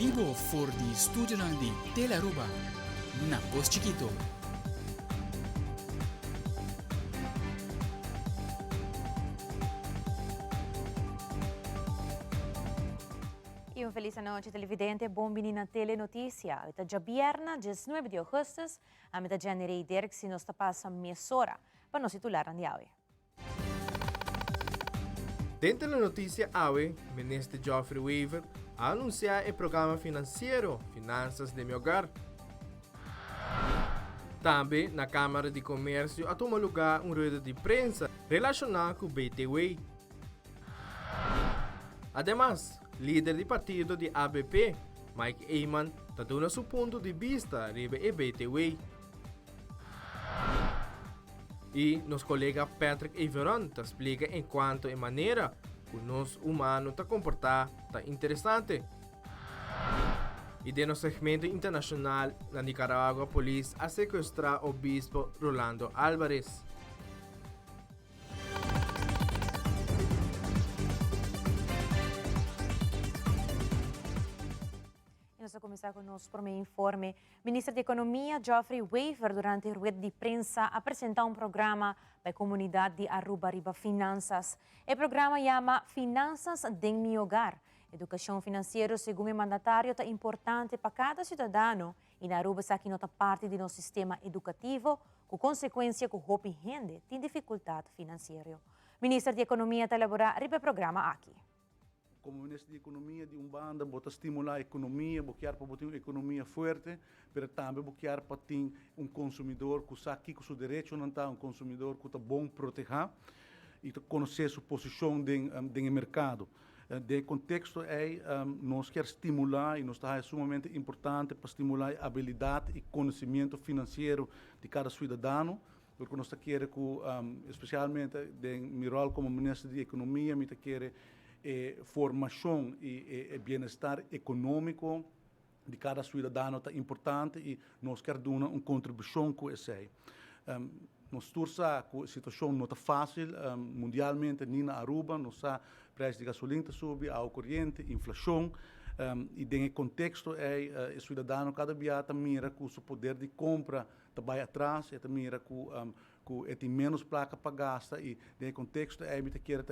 Motivo for di studio di Telaruba na Pos Chiquito. E um feliz noite, televidente. Bom-vindo na Telenotícia. Ita já vierna, 19 de agosto, a meta generei Derek se nos passa mesora para nos titular de hoje. Dentro da notícia AWE, o ministro Geoffrey Weaver anunciou o programa financeiro Finanças de Meu Hogar. Também, na Câmara de Comércio, a tomar lugar uma roda de prensa relacionada com o BTW. Ademais, líder do partido de ABP, Mike Eyman, está dando seu ponto de vista sobre o BTW. E nosso colega Patrick Everon te explica em quanto a maneira que o nosso humano está comportar está interessante. E de nosso segmento internacional, na Nicarágua, a polícia a sequestrar o bispo Rolando Álvarez. Vamos começar com o nosso primeiro informe. O ministro da Economia, Geoffrey Weaver, durante a rueda de prensa, apresentou um programa para a comunidade de Aruba Riba Finanças. O programa chama Finanças de Meu Hogar. Educação financeira, segundo o mandatário, é importante para cada cidadão e na Aruba está aqui nota parte do nosso sistema educativo, com consequência que o Hopi rende tem dificuldade financeira. O ministro da Economia está elaborando o programa aqui. Como ministro de Economia de banda, bota estimular a economia, boquear para botar uma economia forte, mas também boquear para ter consumidor que sabe que o seu direito não está, consumidor que está bom proteger e conhecer sua posição no mercado. De contexto nós queremos estimular e nós está sumamente importante para estimular a habilidade e conhecimento financeiro de cada cidadão, porque nós queremos que, especialmente em meu rol como ministro de Economia, me quer formação e bem-estar econômico de cada cidadão é importante e nós queremos dar uma contribuição com isso. Nós torcemos que a situação não é fácil, mundialmente, nem na Aruba, nós sabemos que o preço de gasolina sobe, água corrente, inflação, e nesse contexto, o cidadão cada dia mira que o seu poder de compra vai atrás, mira que tem menos placa para gastar, e nesse contexto, é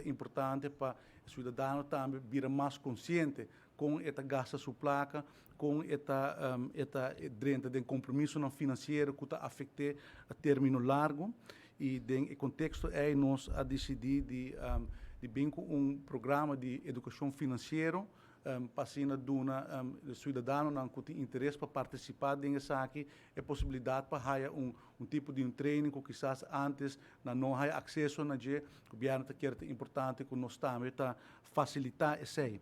importante para o cidadão também vir mais consciente com esta gasta sua placa, com esta dentro de compromisso não financeiro que está afeta a término largo, e nesse contexto nós a decidir de vir com programa de educação financeira para o cidadão que tem interesse para participar nessa aqui, é possibilidade para ter um tipo de treino que quizás antes não há acesso na o governo quer importante que nós também facilitar isso aí.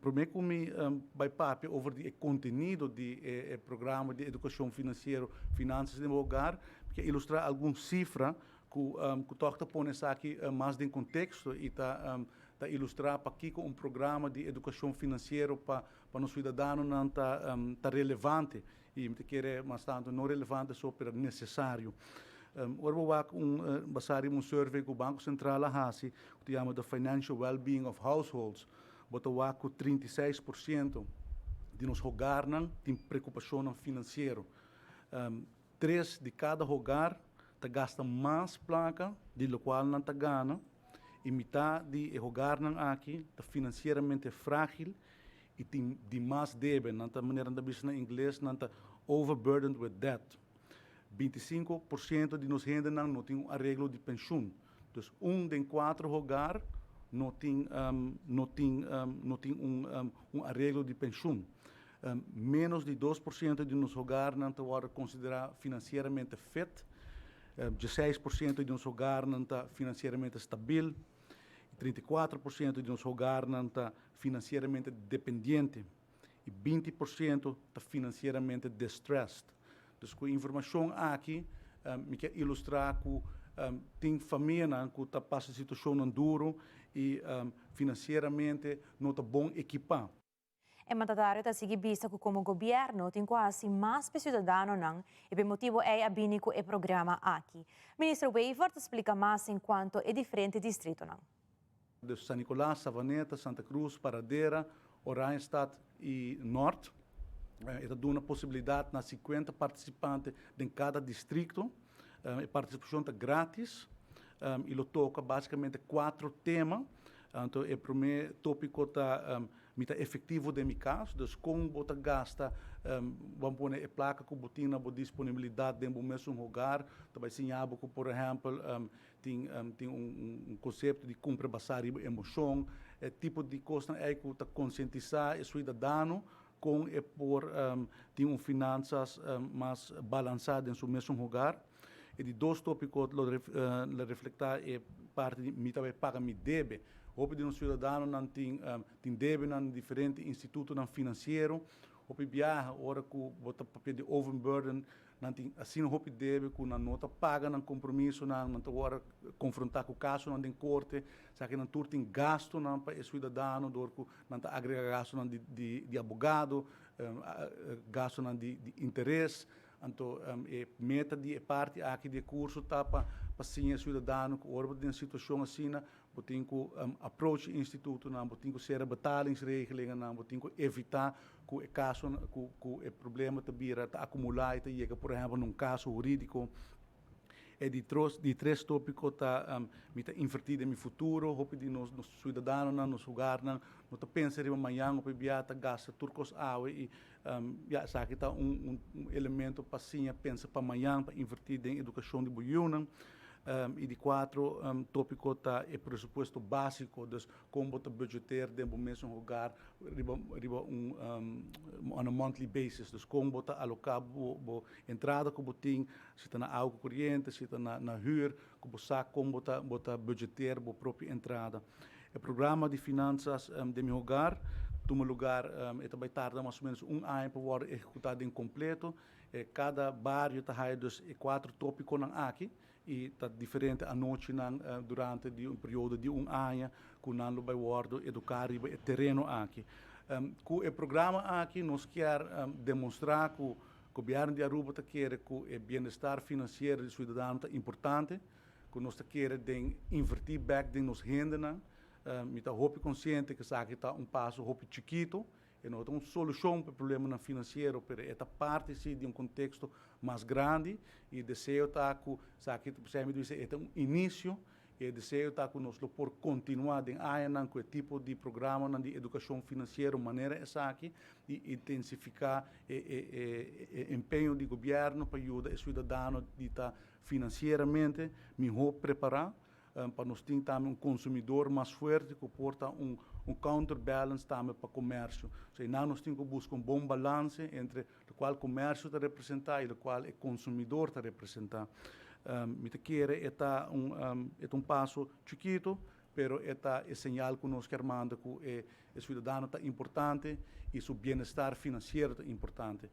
Primeiro que me vai papo sobre o conteúdo do programa de educação financeira, finanças de meu hogar, que ilustrar algumas cifras que toca pôr isso aqui mais em contexto e está ilustrar para aqui com programa de educação financeira para os cidadãos não tá relevante e me quer mas tanto não relevante só para necessário. Agora vou basar um survey que o Banco Central faz, que chama the Financial Well-being of Households, botou que 36% de nos hogar tem preocupação financeira. 3 de cada hogar gasta mais placa do qual não ganha, e metade de hogar aqui está financeiramente frágil e tem demais débito, não está maneira de dizer em inglês, não está overburdened with debt. 25% de nos renda não tem um arreglo de pensão. Então, de 4 hogar não tem um arreglo de pensão. Menos de 2% de nos hogar não está considerado financeiramente fit. 16% de nosso hogar não está financeiramente estável, 34% de nosso hogar não está financeiramente dependente e 20% está financeiramente distressed. Então, com a informação aqui, me quer ilustrar que tem família que está passando situação dura e financeiramente não está bom equipado. O mandatário está seguindo vista que como governo tem quase mais cidadãos não, e por motivo é a binico e programa aqui. Ministro Weaver explica mais enquanto é diferente distrito não. De San Nicolás, Savaneta, Santa Cruz, Paradeira, Oranjestad e Norte. Ela dá uma possibilidade na 50 participantes em cada distrito. A participação está grátis. Ele toca basicamente 4 temas. Então, o primeiro tópico está efetivo de meu caso, então como você gasta, vamos pôr a placa que você tem disponibilidade dentro do mesmo lugar, também ensinar que, por exemplo, tem conceito de compra basada em emoção, tipo de coisa que está conscientizar o cidadão com por ter finanças mais balançadas em seu mesmo lugar. E de 2 tópicos, refletir é parte de mim também paga me deve. Hope de um cidadão não tem deve em diferentes institutos financeiros. Hope viaja, hora que bota papel de overburden, não tem assim hope deve que na nota paga não compromisso não agora confrontar com o caso não tem corte, já que não tem gasto não para o cidadão, do que não tá agrega gasto não de advogado, gasto não de interesse. Então, meta de parte aqui de curso tá para sim o cidadão que ora em situação assim tem que approach instituto não tem que ser betalingsregeling não tem que evitar que o caso que o problema te vira te acumular e te chega por exemplo num caso jurídico. E de 3 tópicos tá invertido no futuro, hope de nos cidadãos nos lugares não tá pensa em amanhã ou biata gasta turcos água e já sabe que tá elemento para sim pensa para amanhã para invertir em educação de buiuna. E de 4 tópico tá é pressuposto básico dos como você budgetar dentro do mesmo lugar on a monthly basis dos como você alocar entrada que você tem se está na água corrente se está na huur que você sabe como você budgetar a própria entrada. O programa de finanças de meu lugar toma lugar é também tarda mais ou menos ano para ser executado em completo. Cada bairro está dos 4 tópicos aqui e está diferente a noite durante um período de ano que não vai educar o terreno aqui. Com o programa aqui nós queremos demonstrar que o governo de Aruba quer que o bem-estar financeiro do cidadão é importante, que nós queremos investir back em nos rendas. Estamos consciente que isso aqui está passo chiquito, e não é uma solução para o problema financeiro, mas é parte de um contexto mais grande e desejo está que é um início e desejo está que nós por continuar em área com o tipo de programa de educação financeira, maneira essa aqui e intensificar o empenho do governo para ajudar o cidadão a estar financeiramente melhor preparado. Para nós ter também consumidor mais forte que porta counterbalance também para o comércio. Então, nós temos que buscar bom balanço entre o qual o comércio está representar e o qual o consumidor está representar. É passo chiquito, mas é sinal que nós queremos que o cidadão está importante e seu bem-estar financeiro está importante.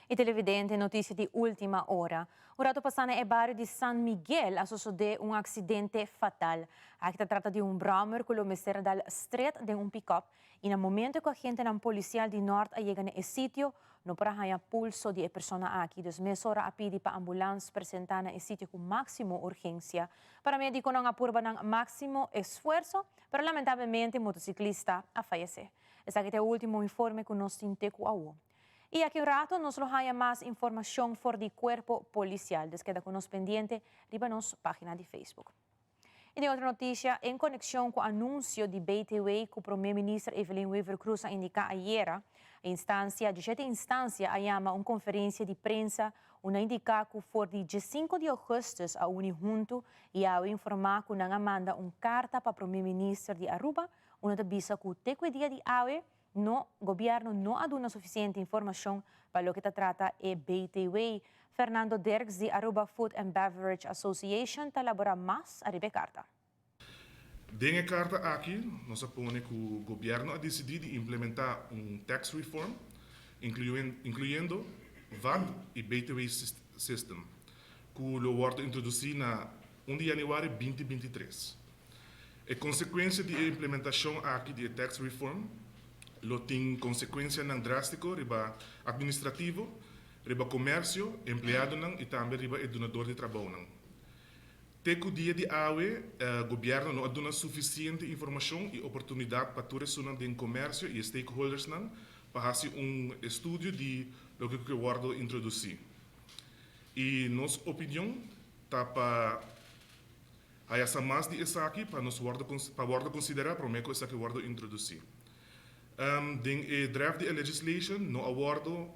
E televidente, notícia de última hora. O rato passado é bairro de San Miguel a suceder um acidente fatal. Aqui se trata de um Brahmer que lo dal street de um pick-up e no momento que a gente não policial de norte chega no sítio, não para ganhar pulso de persona aqui. Dos mesora a pedir para ambulância apresentar no sítio com máximo urgência. Para médico não apurba ng máximo esforço, pero lamentavelmente o motociclista a falecer. Esse aqui é o último informe que nós temos com E aqui um rato nos haya mais informação for de corpo policial. Desqueda conosco pendiente, riba nos página de Facebook. E de outra notícia, em conexão com o anúncio de BTW que o primeiro-ministro Evelyn Weaver Cruz indica ayer, a sete instância chama uma conferência de prensa, uma indica que for de 5 de agosto a junto e a informar que não manda uma carta para o primeiro-ministro de Aruba, onde avisa que o dia de hoje no governo não aduna suficiente informação para o que trata e BTW. Fernando Derks, de Aruba Food and Beverage Association, elabora mais a carta. Dengue carta aqui, nós aponemos que o governo decidiu implementar tax reform, incluindo VAT e BTW system, que lo vai introduzir na 1 de janeiro de 2023. A consequência da implementação aqui de tax reform lo tem consequência não drástico riba administrativo, riba comércio, empregado não e também riba donador de trabalho não. Teco dia de AWE, governo não dá suficiente informação e oportunidade para todos os do comércio e stakeholders para fazer estudo de lo que eu guardo introduzir. E nossa opinião está para essa mais de essa aqui para nós guarda considerar para mim que essa que guardo introduzir. Den draft de legislation no aguardo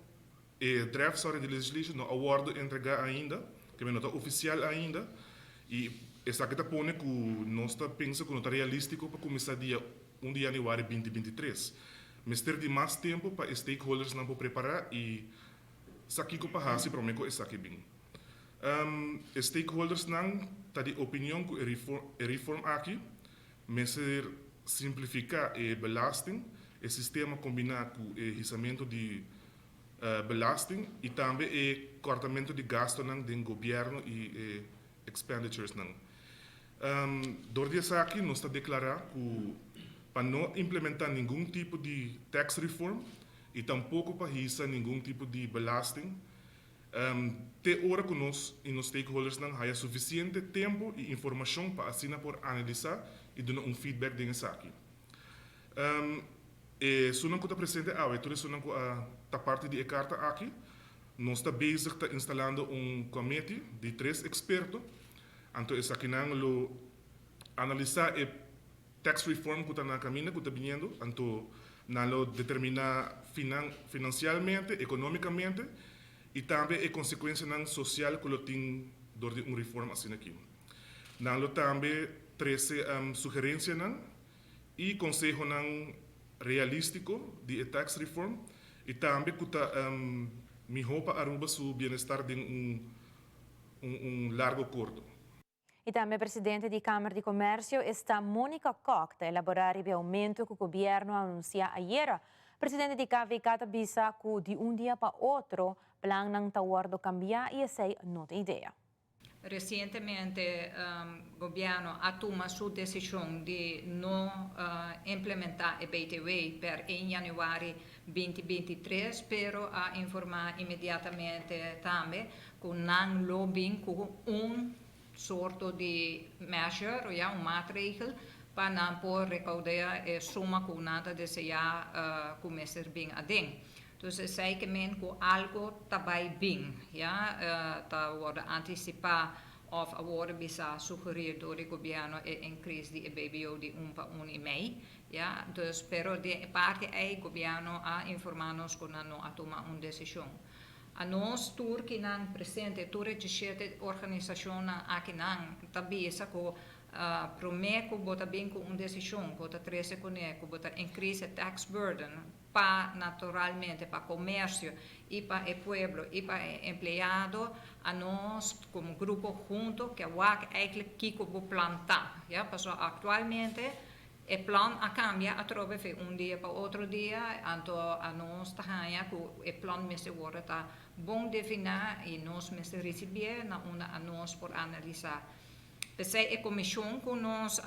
draft de legislation no aguardo entregar ainda, que não está oficial ainda. E essa que está põe que nós está pensa que não está realístico para começar dia 1 de janeiro de 2023. Mas ter de mais tempo para stakeholders não para preparar e saki ko pahasi para mim que essa que bem. Stakeholders não tá de opinião que reform aqui, mas simplificar a belasting, o sistema combinado com o riscamento de belasting e também o cortamento de gasto do governo e expenditures. Door essa aqui, nós está declarar que para não implementar nenhum tipo de tax reform e tampouco para riscar nenhum tipo de belasting, te hora que nós e os stakeholders não há suficiente tempo e informação para assim por analisar e dar feedback dessa aqui. E se não está presente, tudo isso não está parte da carta aqui, nós está bezig está instalando comitê de 3 expertos, então essa aqui não analisar o tax reform que está na caminho, que está vindo, então não determinar financialmente, economicamente e também a consequência social que tem de reforma assim aqui. Não também 13 sugerências e conselho realístico de tax reform e também que está melhor para Aruba seu bem-estar de largo curto. E também o presidente da Câmara de Comércio está Mônica Koch, a elaborar o aumento que o governo anunciou ayer. O presidente da KVK bisa que de dia para outro, plan ng tawardo cambiar e essa não tem ideia. Recentemente, o governo assumiu sua decisão de não implementar o BTW per 1 januário 2023, pero a informar imediatamente também que não lobbying com sorto de measure, maatregel, para não por recaudar a suma que nada deseja começar bem a den. Então, sei que algo está bem, está antecipar of a worden bisa sugerir door het governo increase di BBO di 1,5. Dus pero de parte el governo ha informados con no a tomar una decisión. A nós tur que não presente tur de sete organização aqui não tabisa ko prometo bota bem com uma decisão bota 13 com bota increase tax burden para naturalmente para comércio e para o pueblo e para o empregado a nós como grupo junto que é eigenlijk kiko bo plantar porque atualmente o plano cambia a trove dia para outro dia então a nós está que o plano mesmo agora está bom definir e nós mesmo receber na uma a nós por analisar. Pensei a comissão que nós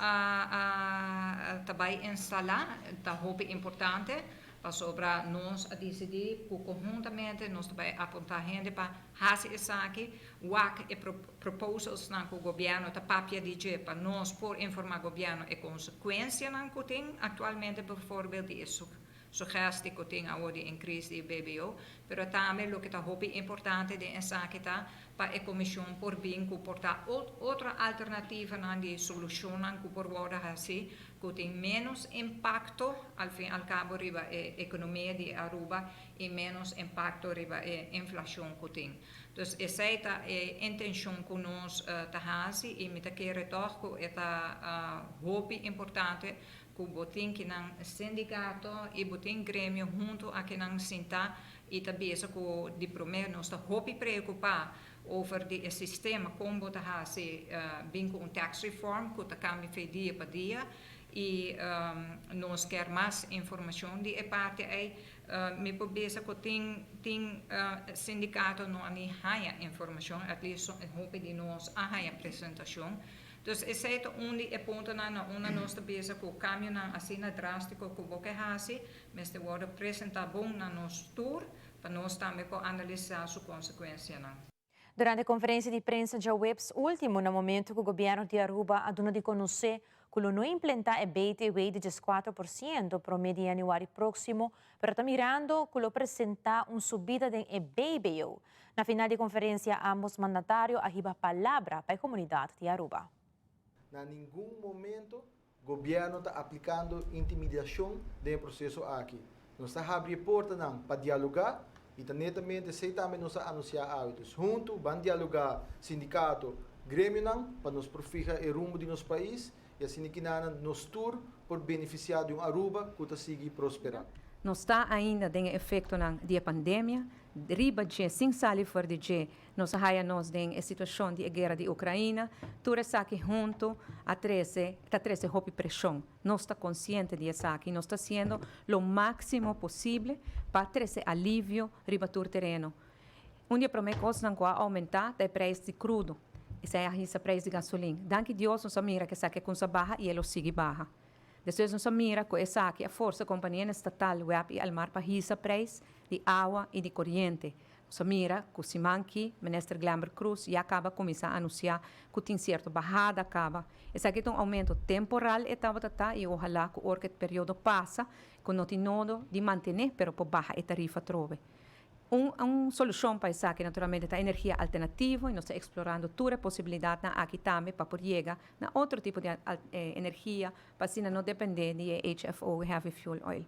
vai instalar está muito importante para sobre nós a decidir que conjuntamente nós vai apontar gente para fazer isso aqui, e proposals na que o governo está papia de para nós por informar o governo e consequência na que tem atualmente, por exemplo, isso. Suggestie que tem agora de increase de BBO, pero também o que está muito importante de essa que está para a comissão por bem que portar outra alternativa na de solução que por agora assim que tem menos impacto ao fim ao cabo riba a economia de Aruba e menos impacto riba a inflação que tem. Então essa é a intenção que nós está fazendo e me tá querer toch que é muito importante que botem que não sindicato e botem grêmio junto a que não sinta e também isso que de primeiro nós está muito preocupado over o sistema como está se bem com tax reform que está cambiando dia para dia e nós quer mais informação de parte aí me pensa que tem sindicato não há informação at least hope de nós há apresentação. Dus esse é ponto na nós pensa que o caminho assim drástico que o que hace, mas de agora apresentar bom na nosso tour para nós também analisar sua consequência. Durante a conferência de prensa de WEPS último, no momento que o governo de Aruba aduna de conhecer que não implementar a BTW de 4% para o mês de janeiro próximo, mas está mirando que apresentar uma subida de BBO. Na final de conferência, ambos mandatários arriba a palavra para a comunidade de Aruba. Na nenhum momento o governo está aplicando intimidação no processo aqui. Nós estamos abrindo porta para dialogar e netamente se também nós anunciar hábitos. Juntos, vamos dialogar sindicato, grêmio para nos profijar o rumo de nosso país e assim que nos tour por beneficiar de Aruba que siga prosperar. Não está ainda tem efeito na pandemia, riba de sem salir fora de nós há nós tem a situação de guerra de Ucrânia, tudo isso aqui junto a 13 hopi pressão. Nós está consciente disso aqui, nós está sendo o máximo possível para trazer alívio riba do terreno. Dia para mim coisa não aumentar o preço de crudo, esse é o preço de gasolina. Danke Deus nós mira que essa que com barra e ele sigue barra. Depois nós mira que essa aqui a força companhia estatal web e almar para hisa preço de água e de corrente. Nós mira que o Simanki, ministro Glamber Cruz, já acaba começar a anunciar que tem certo barrada acaba. Esse aqui é um aumento temporal e ojalá que o período passa, que não tem nodo de manter, pero por barra a tarifa trove. Uma solução para isso aqui, naturalmente, é energia alternativa e nós estamos explorando toda a possibilidade aqui também para poder chegar a outro tipo de energia para assim não depender de HFO, Heavy Fuel Oil.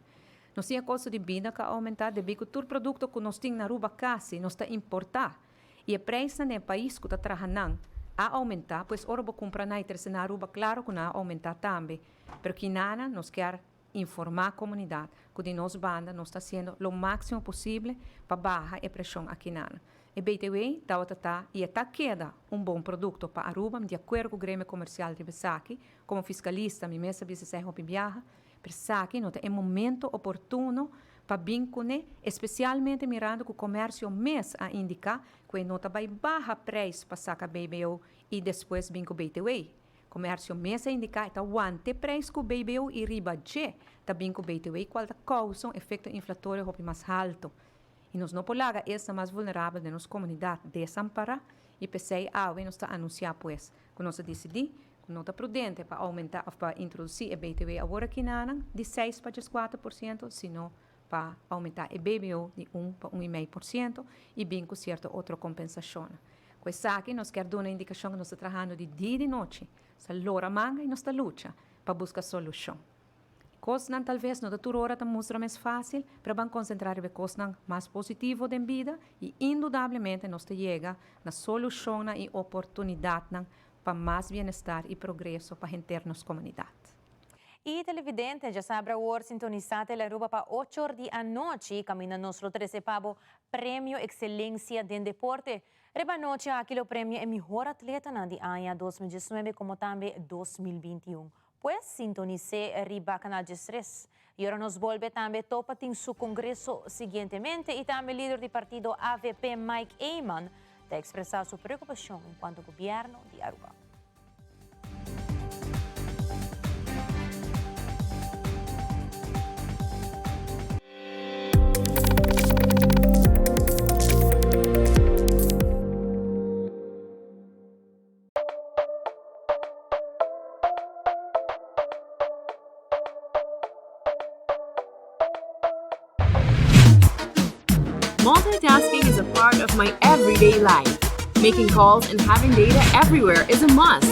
Nós temos custo de vida que aumentar devido a todo produto que nós temos na Aruba casi, nós está importar. E o preço no país que está trabalhando a aumentar, pois ora vou comprar na Aruba, claro que não aumentar também. Mas que nada, nós queremos informar a comunidade que de nossa banda nós está sendo o máximo possível para baixar a pressão aqui na. E BTW e está queda bom produto para Aruba, de acordo com o Grêmio Comercial de Besaki, como fiscalista, minha mesa vice-serra para viajar, Besaki não é momento oportuno para vincular, especialmente mirando que o comércio mês a indicar que não vai baixar preço para sacar BBO e depois vincular BTW. Comércio mês a indicar está aguante preço com BBO e riba de também com BTW, qual causa um efeito inflatório mais alto. E nós não podemos essa mais vulnerável de nossa comunidade desamparar e pensei, nós está anunciar pues, que nós decidimos, que não está prudente para aumentar, para introduzir a BTW agora aqui de 6 para 4%, senão para aumentar a BBO de 1 para 1,5% e bem com certa outra compensação. Com isso aqui, nós queremos dar uma indicação que nós estamos trabalhando de dia e de noite, essa lora manga e nós estamos luta para buscar solução. Coisas talvez não da tua hora mostra mais fácil, para vamos concentrar em coisas mais positivas da vida e indudablemente nós chega na solução e oportunidade para mais bem-estar e progresso para a nossa comunidade. E televidente já sabe o sintonizado la Aruba para 8 horas da noite, caminha nosso 13 pavo Prêmio Excelência de Deporte. Reba noite aqui o prêmio é melhor atleta na de ano 2019 como também 2021. Pues sintonice riba canal 3. E agora nos volve também topa em seu congresso seguintemente e também líder do partido AVP Mike Eyman de expressar sua preocupação enquanto governo de Aruba. Multitasking is a part of my everyday life. Making calls and having data everywhere is a must.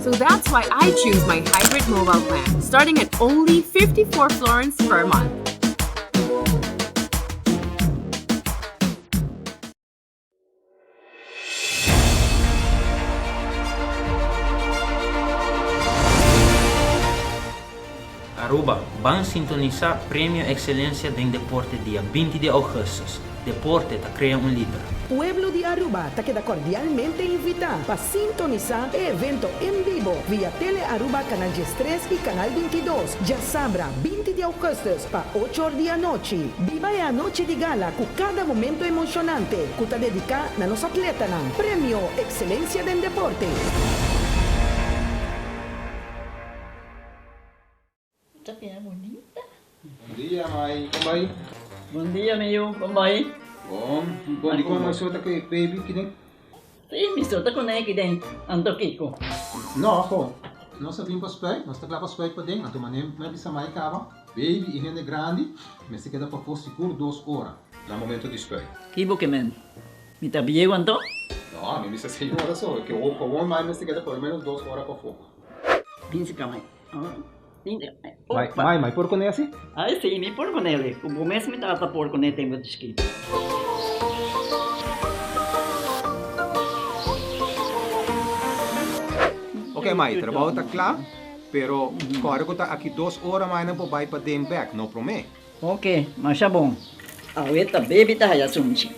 So that's why I choose my hybrid mobile plan, starting at only 54 florins per month. Aruba, vamos sintonizar Prêmio Excelência em Deporte dia 20 de agosto. Deporte está criando líder. Pueblo de Aruba te queda cordialmente invitado para sintonizar el evento en vivo vía Tele Aruba Canal 3 y Canal 22. Ya sabrá, 20 de agosto para 8 horas de la noche. Viva la noche de gala con cada momento emocionante que te dedica a los atletas. Premio Excelencia del Deporte. Chắc là bonita. Bom dia, mãe. Como vai? Bom dia, meu. Como vai? Bom. Bom, como é que baby que nem? Sim, mister, tá com aqui dentro. Ando Kiko. Não, ho. Nós vimos para spray, nós estamos para spray para dentro, então manem me bisa mai cava. Baby e gente grande, mas se queda para fosse por 2 horas. No momento de spray. Kibo que men. Me tá bem quanto? Não, me bisa 6 horas só, que o comum mais se queda por menos 2 horas para fogo. Pinse kamay. Mai, por conhece? Ai, sim, me por com ele. O começo me tá por com ele tem muito escrito. Ok, Mai, trabalho está claro, pero agora que está aqui 2 horas mais não vai para dem back, não promete. Ok, mas tá bom. Aweta baby tá ya sumchi.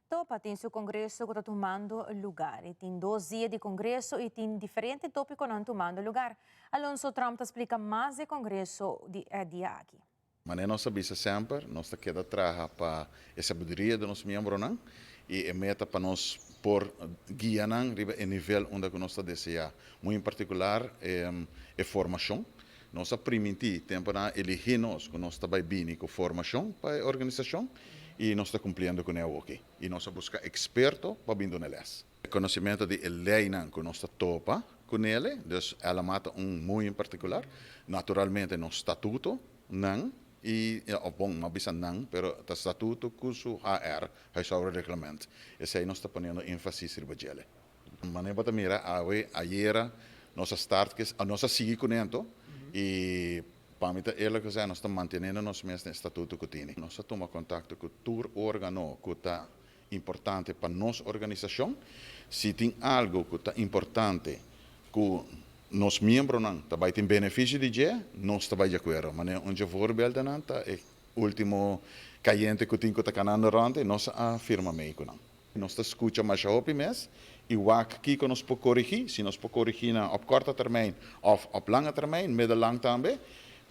Topa tem seu congresso que está tomando lugar. E tem 2 dias de congresso e tem diferentes tópicos não tomando lugar. Alonso Trump explica mais do congresso de aqui. Mas nós sabemos sempre, nós queda trabalhar para a sabedoria dos nossos membros e a meta para nós por guiar em nível onde nós desejamos. Muito em particular, a formação. Nós permitimos tempo na elegir nós que nós estamos bem com formação para a organização e nós estamos cumprindo com ela aqui. E nós buscamos expertos para vir neles. O conhecimento de lei que nós topa com ele, então ela mata muito em particular. Naturalmente, no estatuto, não. E, bom, mas bisa não, pero o estatuto curso HR, o regulamento. Esse aí nós está ponendo ênfase sobre ele. Mas para mira, ayer nós seguimos com ele e para mim ele que nós estamos mantendo nosso mesmo estatuto que tem. Nós tomamos contato com todo órgão que está importante para nossa organização. Se tem algo que está importante que nos membros também têm benefício de dia, nós estamos de acordo. Mas um voorbeeld é o último cliente que tem que está canando rante, nós afirmamos com ele. Nós escutamos mais rápido mês e o que nós podemos corrigir, se nós podemos corrigir op korte termijn of op lange termijn, middellang também,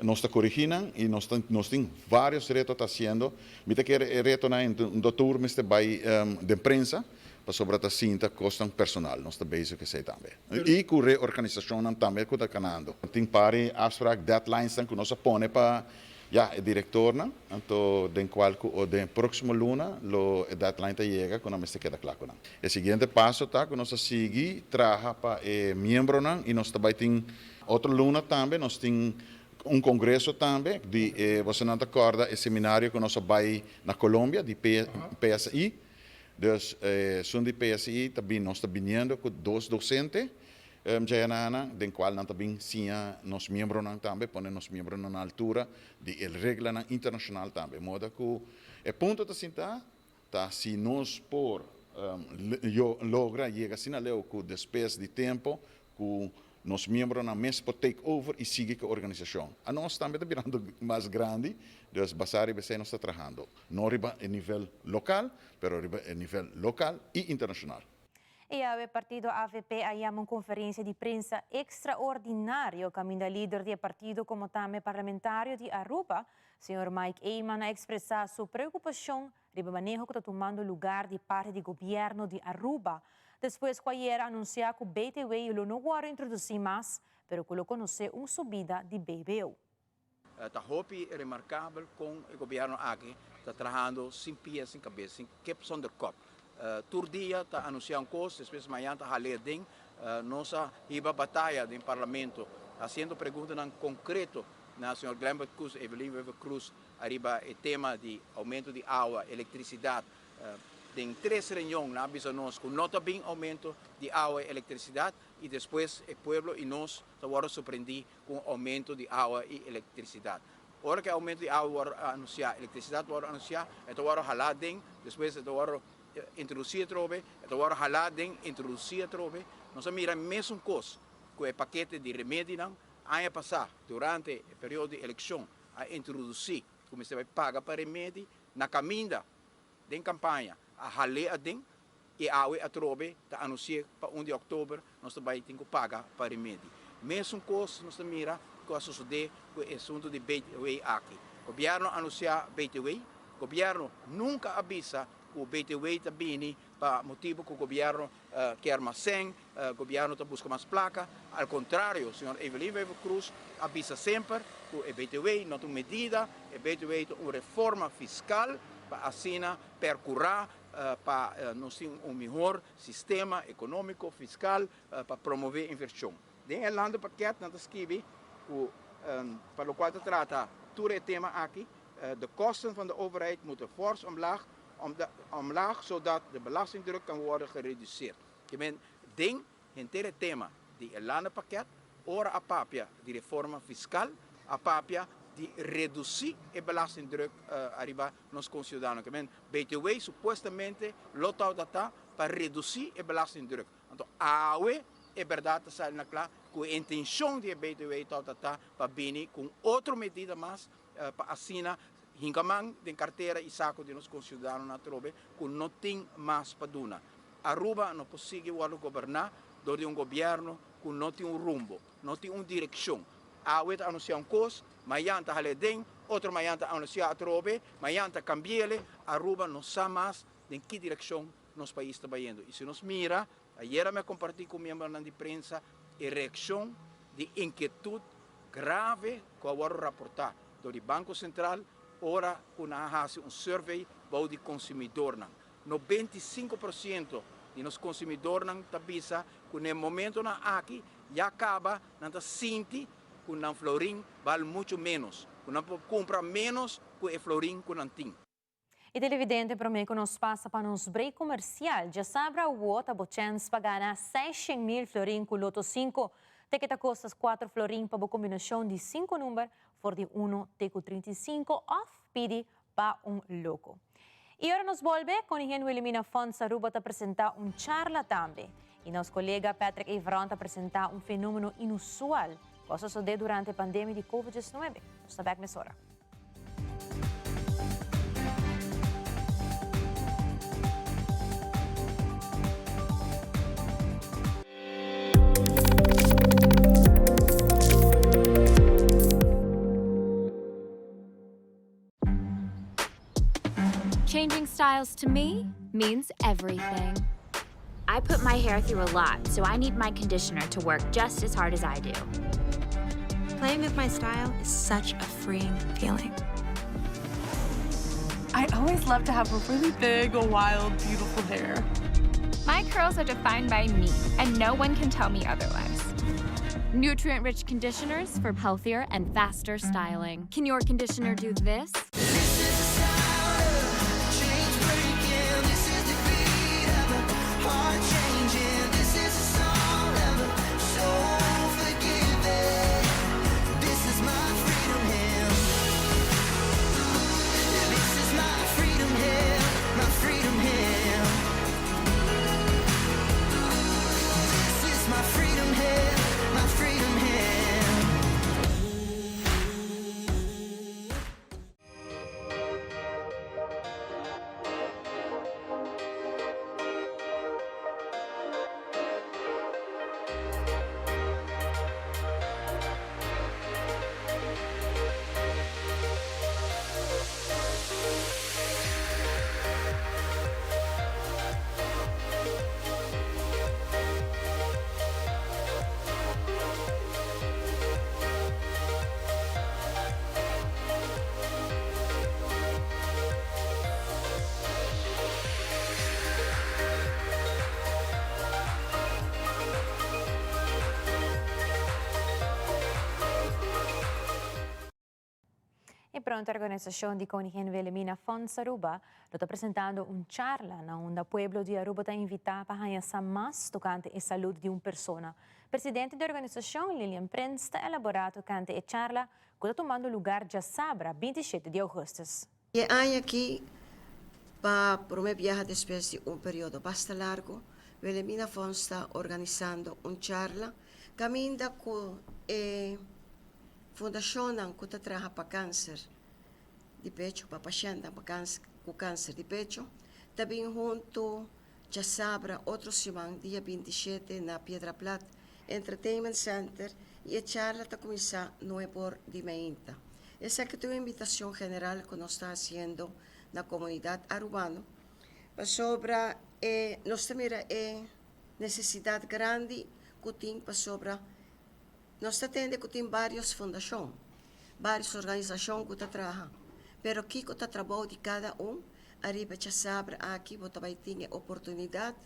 nós estamos corrigindo e nós temos vários retos fazendo. Me quer reto na doutor, mas também de imprensa. Sobre a cinta custa personal, nós estamos bezig que sei também. E com a reorganização também que está canando. Tem pare afspraak deadlines que nós põe para o diretor, então den qual o den próximo luna lo deadline chega quando nós queda claro. O seguinte passo tá que nós seguir trabalhar para membro e nós também tem outro luna também, nós tem congresso também de você não acorda o seminário que nós vai na Colômbia de PSI. Dus zo'n PSI também nós estamos vindo com 2 docentes, den qual nós também sim nos membros também, põe nos membros na altura de regra internacional também. Moda que o ponto tá se nós por logra chegar assim leu com despesa de tempo, com nos membros na mesmo take over e seguir com a organização. A nós também está virando mais grande. Dus Basari Bessay nós está trabalhando, não a nível local, pero a nível local e internacional. E o partido AVP ha uma conferência de prensa extraordinária. Caminho líder do partido, como também parlamentário de Aruba, Sr. Mike Eyman, ha expressado sua preocupação sobre o manejo que está tomando lugar de parte do governo de Aruba. Depois que ayer anunciou que o BTW não vai introduzir mais, pero colocou subida de BBO. Está hopi remarcável com o governo aqui, está trabalhando sem pés, sem cabeça, sem cap zonder kop. Todo dia está anunciando coisas, depois amanhã está falando nossa riba batalha no parlamento, fazendo perguntas em concreto na senhora Glembert Cruz, Evelyn Weber Cruz, arriba o tema de aumento de água, eletricidade. Tem 3 reuniões na nós com nota bem aumento de água e eletricidade e depois o povo e nós estamos surpreendidos com aumento de água e eletricidade. Ora que aumento de água vai anunciar, eletricidade vai anunciar, então vai ralar dentro, depois vai introduzir trove, então vai ralar dentro, introduzir trove. Nós miramos mesmo coisa com o paquete de remédio ano passado, durante o período de eleição, a introduzir como você vai pagar para remédio na caminha de campanha. A halé a ding e a trobe ta anunciar para 1 de outubro nós também temos que pagar para remédio. Mesmo coisa nós mira que sucede com o assunto de BTW aqui. O governo anuncia BTW, o governo nunca avisa que o BTW está vindo para motivo que o governo quer armazém, o governo está buscando mais placa. Ao contrário, o senhor Evelyn Wever Cruz avisa sempre que o BTW não é uma medida, o BTW é uma reforma fiscal para assim percorrer para nós ter melhor sistema econômico, fiscal, para promover inversão. Dentro do lado do paquete, nós escrevemos para o qual se trata todo o tema aqui, de kosten van de overheid moeten fors omlaag, zodat de belastingdruk kan worden gereduceerd. Je bent ding, het hele thema, die landenpakket, ora a papia, die reforma fiscal, a papia, die reducir de belastingdruk arriba nos conciudadanos. Que bem, BTW supostamente lotado data para reduzir de belastingdruk. Então, awe é verdade, sai na clara, que a intenção de BTW data para vir com outra medida mais para assinar hingamang de carteira e saco de nos conciudadanos na trobe, que não tem mais para duna. Aruba não consegue governar do de governo que não tem rumbo, não tem direção. Awet anuncia coisa, amanhã está haledem, outro amanhã está anuncia a trobe, amanhã está cambiele, Aruba não sabe mais em que direção nosso país está indo. E se nos mira, ayer me comparti com membros da imprensa a reação de inquietude grave que eu vou reportar do Banco Central. Ora, faz survey para o consumidor. 95% de nos consumidores tabisa que no momento na aqui já acaba nanta sinti que na florim vale muito menos, que não compra menos que o florim que não tem. E televidente para mim que nos passa para nos break comercial, já sabe o outro chance para ganhar 600.000 florim com Loto 5. Te custa 4 florim para a combinação de 5 números, for de 1 teco 35 off pidi para louco. E agora nos volve com o Ingenio Elimina Funds Aruba a apresentar charla também. E nosso colega Patrick Everon apresentar fenômeno inusual que sucedeu durante a pandemia de Covid-19. Está back nessa hora. Changing styles to me means everything. I put my hair through a lot, so I need my conditioner to work just as hard as I do. Playing with my style is such a freeing feeling. I always love to have a really big, wild, beautiful hair. My curls are defined by me, and no one can tell me otherwise. Nutrient-rich conditioners for healthier and faster styling. Can your conditioner do this? E pronto, a organização de Ingenio Elimina Funds Aruba está apresentando charla onde o pueblo de Aruba está invitado para conhecer mais tocante a saúde de uma pessoa. Presidente da organização, Lilian Prince, está elaborado tocante a charla que está tomando lugar já sábado, 27 de agosto. E aqui, para uma viagem depois de período bastante largo, o Elimina Funds está organizando charla caminda com fundação que trabalha para câncer de pecho, para pacientes com câncer de pecho. Também junto, já sabe, outro semana, dia 27, na Piedra Plata Entertainment Center, e a charla está começando 9h30. Essa é a invitação geral que nós estamos fazendo na comunidade arubana sobre nós mira necessidade grande que tem para sobra. Nós temos que tem várias fundações, várias organizações que trabalham. Pero aqui que trabalho de cada arriba já sabe aqui você vai ter a oportunidade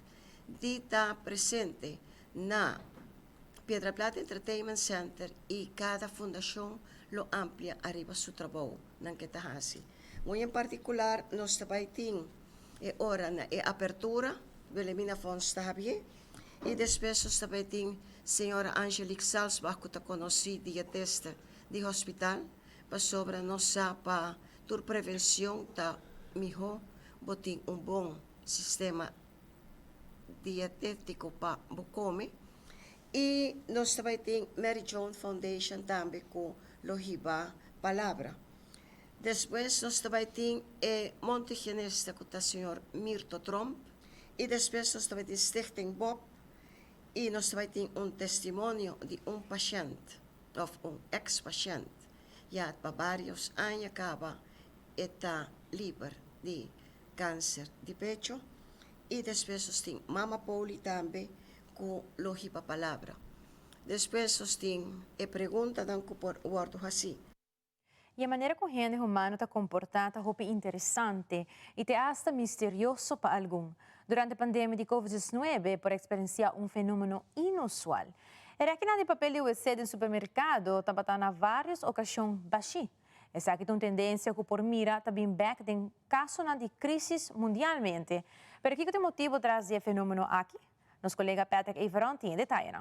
de estar presente na Pedra Plata Entertainment Center e cada fundação lo amplia arriba seu trabalho na que está assim. Muito em particular, nós também temos hora na abertura, Belemina Fonstabie, e depois nós também temos senhora Angelique Salzbach, que está conhecida, dietista de hospital, para sobre nossa para tur prevenção da melhor, botar bom sistema dietético para comer. E nós também temos Mary Joan Foundation também com Lohiba Palavra. Depois nós também temos Montegenesta com o senhor Mirto Trump. E depois nós também temos Stichting Bob. E nós também temos testemunho de paciente, ou ex-paciente. Já há vários anos acaba está livre de câncer de pecho. E depois nós temos Mama Pauli também com Lohiba Palavra. Depois nós temos a pergunta por Wordo assim. E a maneira como o gênero humano está comportado é interessante e até hasta misterioso para algum. Durante a pandemia de Covid-19, por experienciar fenômeno inusual. Era que na papel de UC no supermercado também na várias ocasiões baixi. Essa aqui é uma tendência que por mira também back em caso de crise mundialmente. Pero aqui que tem motivo traz esse fenômeno aqui? Nosso colega Patrick Everon tem detalhes.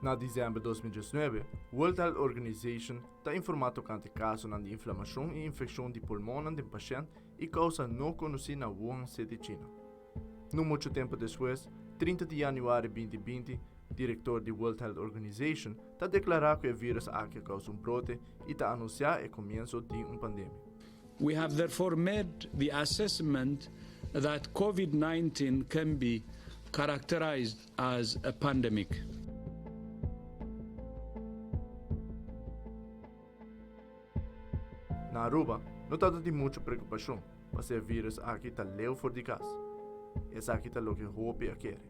Na dezembro de 2019, World Health Organization está informando que casos de inflamação e infecção de pulmão de paciente e causa não conhecida na Wuhan City, China. Não muito tempo depois, 30 de janeiro de 2020, o diretor da World Health Organization está declarando que o vírus aqui causa brote e está anunciando o começo de pandemia. We have therefore made the assessment that COVID-19 can be characterized as a pandemic. Na Aruba, não está de muita preocupação, mas o vírus aqui está leu fora de casa. Essa aqui está o que hope a querer.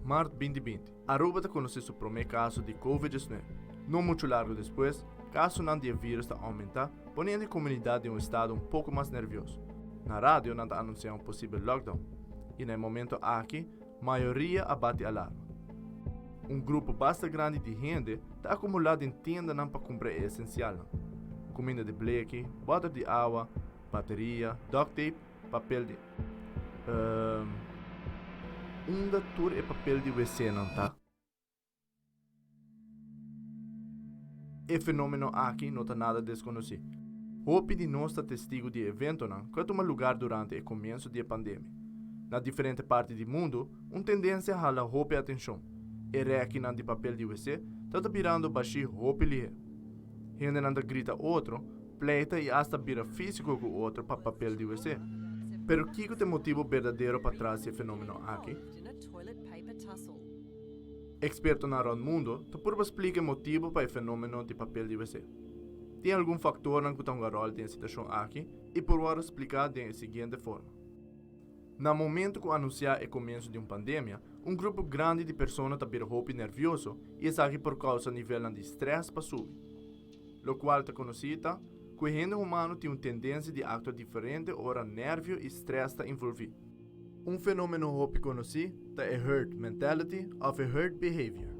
Março 2020, Aruba está conhecendo o primeiro caso de Covid-19. Não muito largo depois, o caso de vírus está aumentando, ponendo a comunidade em estado pouco mais nervioso. Na rádio, não está anunciando possível lockdown. E no momento aqui, a maioria abate alarma. Grupo bastante grande de gente está acumulado em tendas para comprar essencial. Comida de bleque, bota de água, bateria, duct tape, papel de... dator é papel de WC, não tá? O fenômeno aqui não está nada desconhecido. Hope de nós está testigo de evento que toma lugar durante o começo da pandemia. Na diferente parte do mundo, tendência a hope atenção. E aqui de papel de WC está virando baixo hope lihe. Gente não grita outro, pleita e hasta vira físico com outro para papel de WC. Pero que é o motivo verdadeiro para trás desse fenômeno aqui? Experto na round mundo, te por explicar o motivo para o fenômeno de papel de WC. Tem algum fator que tem um rol na situação aqui e por agora explicar da seguinte forma. No momento que anunciar o começo de uma pandemia, grupo grande de pessoas está bem nervioso e isso aqui por causa do nível de estresse para subir. Lo qual está conhecido que o gênero humano tem uma tendência de actuar diferente ora nervio e estresse está envolvido. Fenômeno hope conhecido é a herd mentality of a herd behavior.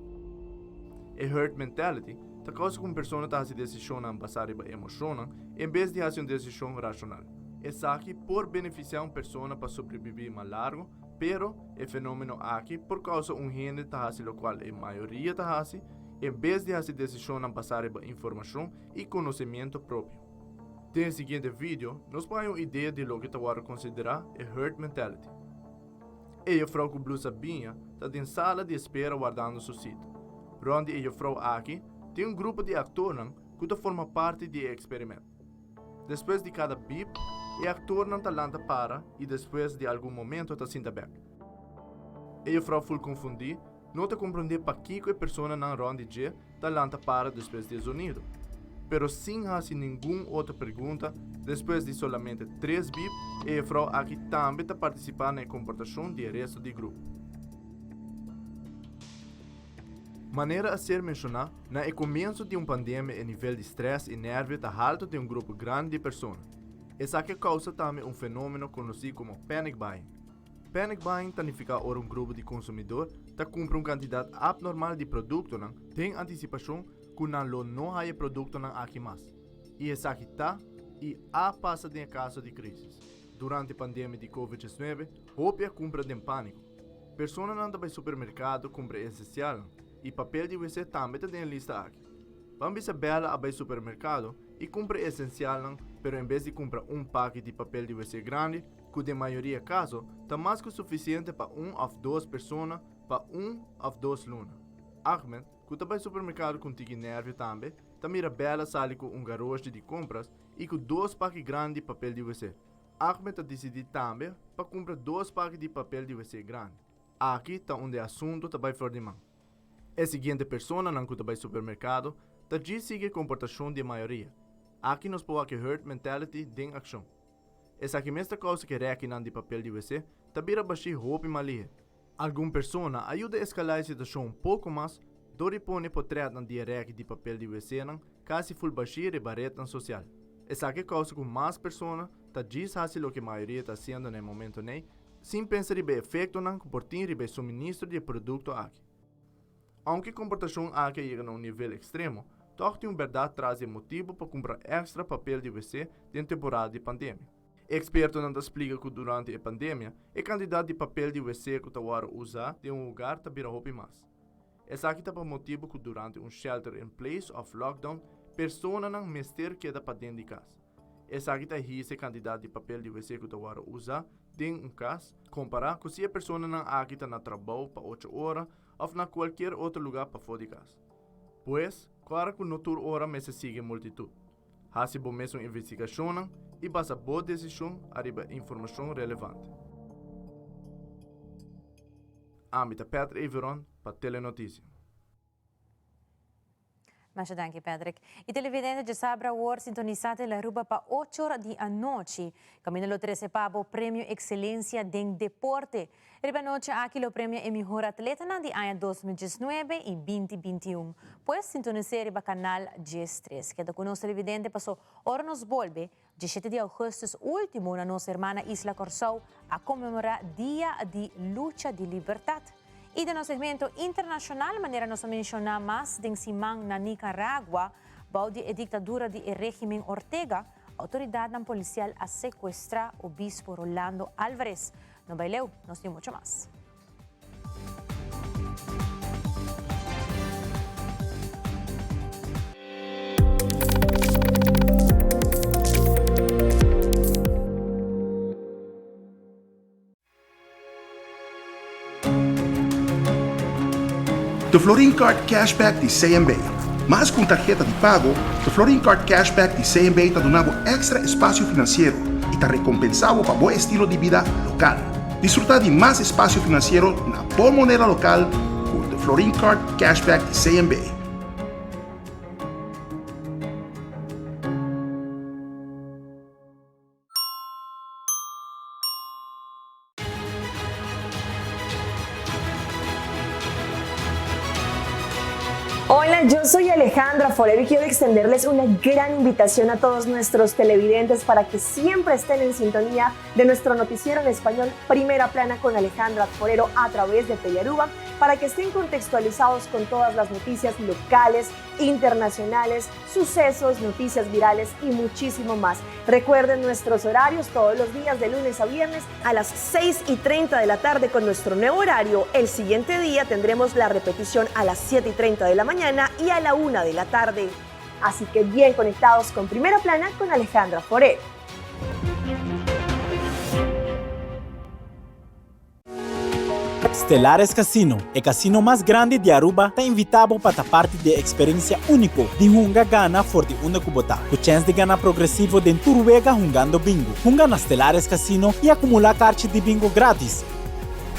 A herd mentality está causa que uma pessoa está fazendo decisão baseada em emoção em vez de fazer uma decisão racional. Essa aqui por beneficiar uma pessoa para sobreviver mais largo, pero o fenômeno aqui por causa gente está fazendo o qual a maioria está fazendo, em vez de fazer decisão baseada em informação e conhecimento próprio. No seguinte vídeo, nós vamos uma ideia de lo que está considerar a herd mentality. A frau com blusa binha está em sala de espera guardando seu sítio. Onde a frau aqui tem grupo de atores que forma parte do experimento. Depois de cada bip, e ator não talanta para e depois de algum momento tá sinta bem. E frau full confundir, não te compreender para que a pessoa não ronde de talanta para depois de sonido. Pero sem fazer nenhuma outra pergunta, depois de solamente 3 bip, a frau aqui também está participando na comportação do resto do grupo. Maneira a ser mencionada, no começo de uma pandemia, o nível de estresse e nervo está alto de um grupo grande de pessoas. Essa que causa também fenômeno conhecido como panic buying. Panic buying significa que um grupo de consumidores compra uma quantidade abnormal de produtos, tem antecipação que não há produto aqui mais. E essa que está e a passa de caso de crise. Durante a pandemia de Covid-19, houve a compra de pânico. Pessoas não vai ao supermercado comprar essencial e papel de WC também está na lista aqui. Vamos bela ao supermercado e compra essencial, pero em vez de comprar pacote de papel de WC grande, que de maioria caso está mais que suficiente para 1 ou 2 pessoas para 1 ou 2 lunas. Ahmed, que está ao supermercado contigo nervo também, está mira bela sali com garagem de compras e com 2 pacotes grandes de papel de WC. Ahmed está decidido também para comprar 2 pacotes de papel de WC grande. Aqui está onde o assunto está flor de mão. A seguinte pessoa não que está ao supermercado está de seguir a comportação de maioria. Aqui nós podemos que herd mentality de ação. Essa que mesma causa que requinam de papel de WC está vira baixar roupa e malia. Alguma pessoa ajuda a escalar a situação pouco mais, dori pone portrait de reque de papel de WC quase full baixar e barreta social. Essa que causa que mais pessoas está de fazer o que a maioria está fazendo no momento sem pensar em efeito que por ter o suministro de produto aqui. Aunque a comportação aqui chega a um nível extremo, torna verdade traz motivo para comprar extra papel de WC em temporada de pandemia. Experto não explica que durante a pandemia, a quantidade de papel de WC que está usar de lugar está vira roupa mais. Essa aqui está por motivo que durante shelter in place of lockdown, pessoas não mester queda para dentro de casa. Essa aqui está a quantidade de papel de WC que está usar dentro casa, comparar com se a pessoa não aqui está na trabalho para 8 horas ou na qualquer outro lugar para fora de casa. Pois, claro que no tour hora me se sigue multitud. Há-se bom mesmo investigação e basa boa decisão arriba informação relevante. Amita Patrick Everon para Telenotícia. Mas danke, Patrick. E televidente de Sabra War sintonizate la ruba para 8 horas da noite. Camino lo 13 pabo Prêmio Excelência em Deporte. Riba noite aqui o prêmio é melhor atleta na de ano 2019 e 2021. Pois sintonizar riba canal G3. Que da conosco televidente passou hora nos volve 17 de agosto último na nossa irmã Isla Corsão a comemorar Dia de Lucha de Liberdade. E no segmento internacional, maneira nós mencionar mais de Simão na Nicarágua, baudi a ditadura do regime Ortega, a autoridade policial a sequestrar o bispo Rolando Álvarez. No baileu, nós temos muito mais. The Florin Card Cashback de CMB. Mais com tarjeta de pago, the Florin Card Cashback de CMB está dando extra espaço financeiro e está recompensado para bom estilo de vida local. Disfrutar de mais espaço financeiro na boa moneda local com the Florin Card Cashback de CMB. Hola, yo soy Alejandra Forero y quiero extenderles una gran invitación a todos nuestros televidentes para que siempre estén en sintonía de nuestro noticiero en español Primera Plana con Alejandra Forero a través de Telearuba, para que estén contextualizados con todas las noticias locales, internacionales, sucesos, noticias virales y muchísimo más. Recuerden nuestros horarios todos los días de lunes a viernes a las 6:30 de la tarde con nuestro nuevo horario. El siguiente día tendremos la repetición a las 7:30 de la mañana y a la 1 de la tarde. Así que bien conectados con Primera Plana con Alejandra Forero. Stellares Casino, o casino mais grande de Aruba, está invitado para parte de experiência única de hunga gana for de una kubota, com chance de ganhar progressivo de Turwega jugando bingo. Hunga na Stellares Casino e acumular cartas de bingo grátis.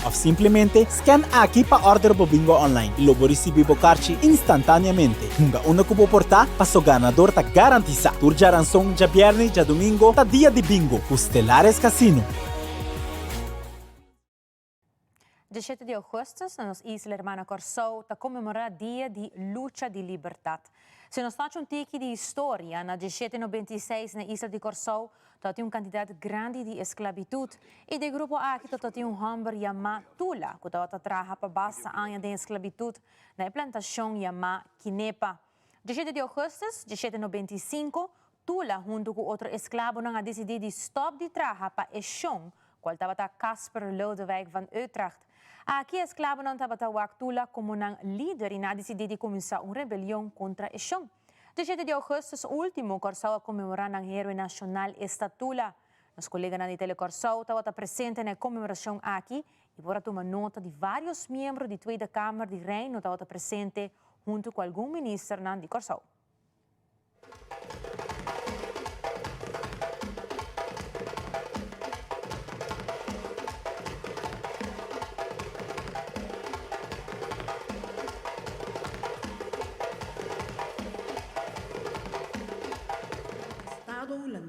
Ou simplesmente scan aqui para order o bingo online e logo receber o cartas instantaneamente. Hunga una kubo portar, para o ganador tá garantizado. Tur já ranção já viernes, já domingo, tá dia de bingo, com Stellares Casino. 17 de agosto, na nossa Isla Hermana Corsou, está comemorar Dia de Lucha de Liberdade. Se nós temos tique de história, na 1796, na Isla de Corsou, tem uma quantidade grande de esclavitud. E de grupo aqui, tem um homem chamado Tula, que trabalha para base anos de esclavitud na plantação chamada Quinepa. 17 de agosto, 1795, Tula, junto com outro escravo, não decidiu de stop de trabalhar para Eshon, qual estava Casper Lodewijk van Utrecht. Aqui, a escravo não estava Tula como um líder e não decidiu de começar uma rebelião contra Eshon. 17 de agosto, o último Corsou a comemorar o herói nacional Tula. Nosso colega na Tele Corsou estava presente na comemoração aqui e por tomar nota de vários membros da Tweede Câmara de Reino estava presente junto com algum ministro de Corsou.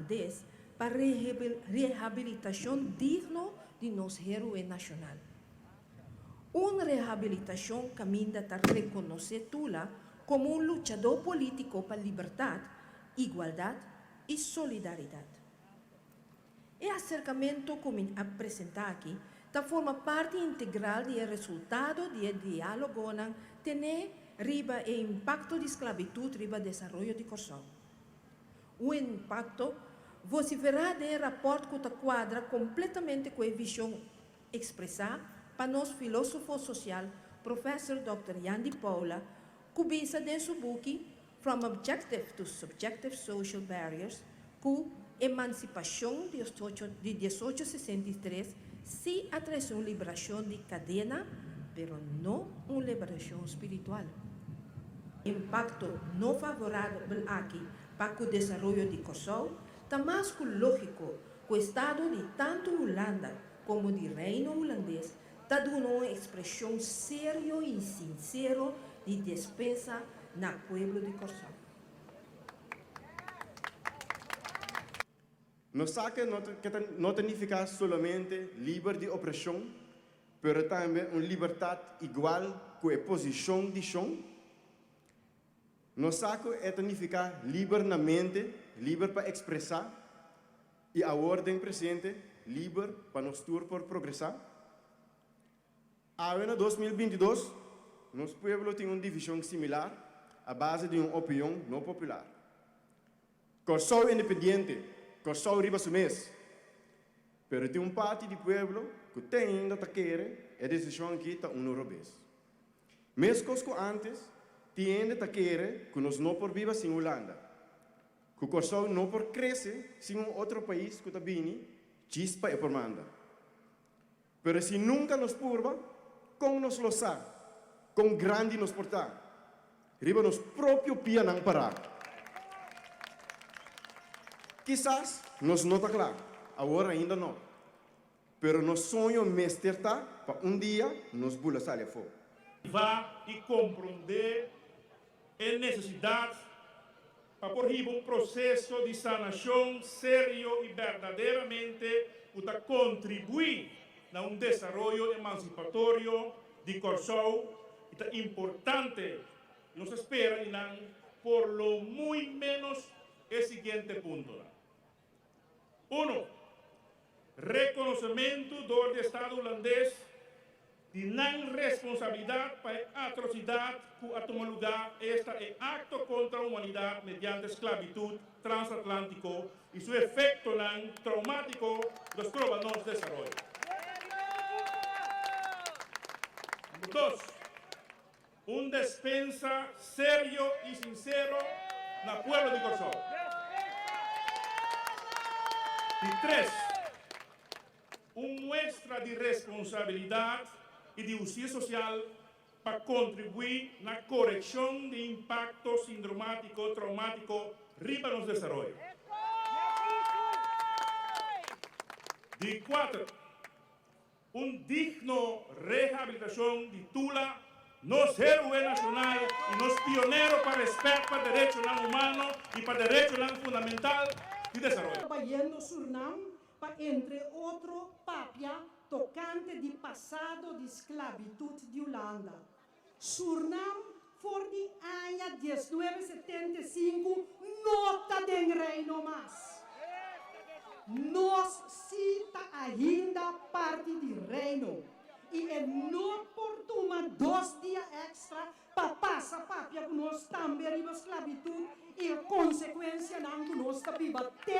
holandês para reabilitação digna de nosso herói nacional. Uma reabilitação caminha a reconhecer Tula como um lutador político para liberdade, igualdade e solidariedade. O acercamento que apresentar aqui forma parte integral do resultado do diálogo que tem riba o impacto de esclavitud riba desenvolvimento de Corsou. O impacto você verá de rapport que quadra completamente com a visão expressada para nosso filósofo social, professor Dr. Jan de Paula, que visa de seu book From Objective to Subjective Social Barriers, que emancipação de 1863 se através uma liberação de cadena, pero não uma liberação espiritual. Impacto não favorável aqui para o desenvolvimento de Corsou, está mais que lógico que o Estado de tanto Holanda como de Reino Holandês está dando uma expressão séria e sincera de despensa na pueblo de Corsou. Nos saque não significa somente livre de opressão, mas também uma liberdade igual com a posição de chão. Nos saque significa livre na mente, livre para expressar, e a ordem presente, livre para nos tour por progressar. Agora, em 2022, nosso povo tem uma divisão similar, à base de uma opinião não popular. Corsou independente, Corsou riba sumês. Pero tem parte do povo que tem ainda querer a decisão que está robês. Mesmo que antes, tem ainda querer que nós não por viva sem Holanda. Que o Corsou não por crescer sem outro país que está vindo, chispa e por manda. Pero se nunca nos purva, com nos loçar, com grande nos portar, riba nos próprio pia não parar. Quizás nos nota claro, agora ainda não. Pero nos sonho mestre está para dia nos bula sair fora. Vá e compreender a necessidade para por um processo de sanação sério e verdadeiramente para contribuir a desenvolvimento emancipatório de Corsou. É importante, nos espera por lo muito menos o seguinte ponto. 1. Reconhecimento do Estado holandês de não responsabilidade para a atrocidade que a tomar lugar esta é acto contra a humanidade mediante esclavitud transatlântico e seu efeito traumático dos problemas de desenvolvimento. 2. Despensa sério e sincero na pueblo de Corsou. E 3. Muestra de responsabilidade e de justiça social para contribuir na correção de impacto sindromático traumático riba nos desenvolvimento. De 4, digno reabilitação de Tula, nos héroes nacional e nos pioneiros para respeito para direitos humanos e para direitos fundamental de desenvolvimento. Trabalhando Surinam para, entre outros, papia tocante de passado de esclavitud de Holanda. Surinam, for de ano 1975, nota de reino mais. Nós cita ainda parte do reino. E é não por tomar 2 dias extra para passar papia que nós também a esclavitud e a consequência não que nós também bateu.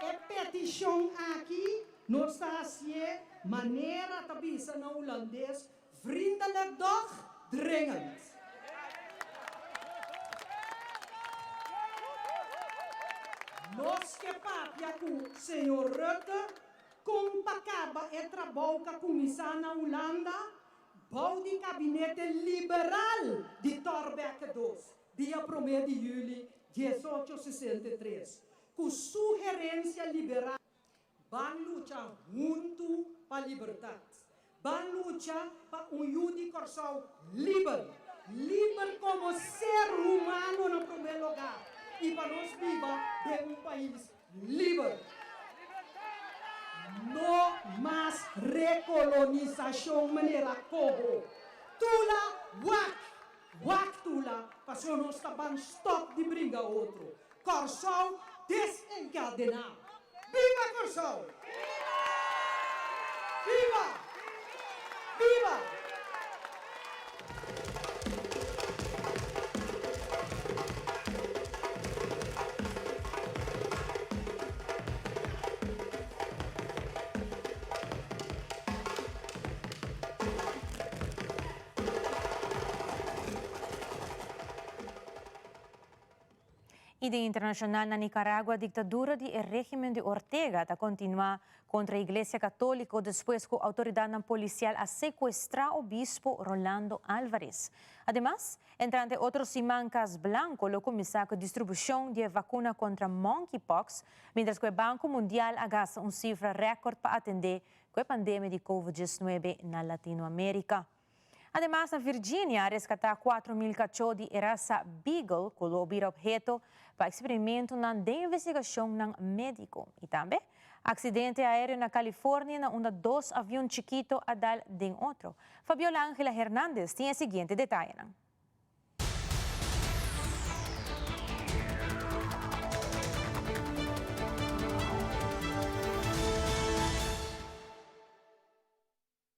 É petição aqui, nós está assim, maneira também na holandês, vriendelijk doch dringend. Nós que papia com o senhor Rutte, com acaba é trabalho com a comissão na Holanda, bouw de gabinete liberal de Thorbecke II, dia 1 de julho de 1863, com sugerência liberal, van lutar junto para a liberdade, van lutar para judi coração livre, livre como ser humano no primeiro lugar, e para nós viver em país livre. No mais recolonização maneira como Tula, wak Tula, passou nós também stop de briga outro. Corsão desencadenar. Viva Corsão! Viva! Viva! E de internacional na Nicaragua, a ditadura do régimen de Ortega está continua contra a Igreja Católica depois que a autoridade policial a sequestrar o bispo Rolando Álvarez. Además, entre outros simancas blanco, lo começou a distribuição de vacuna contra monkeypox, mientras que o Banco Mundial agasta cifra recorde para atender a pandemia de COVID-19 na Latinoamérica. Además, na Virgínia, resgatar 4.000 cachorros de raça Beagle, que o objeto para experimento de investigação médico. E também, acidente aéreo na Califórnia, onde 2 aviões chiquitos a dar de outro. Fabiola Ángela Hernández tem o seguinte detalhe.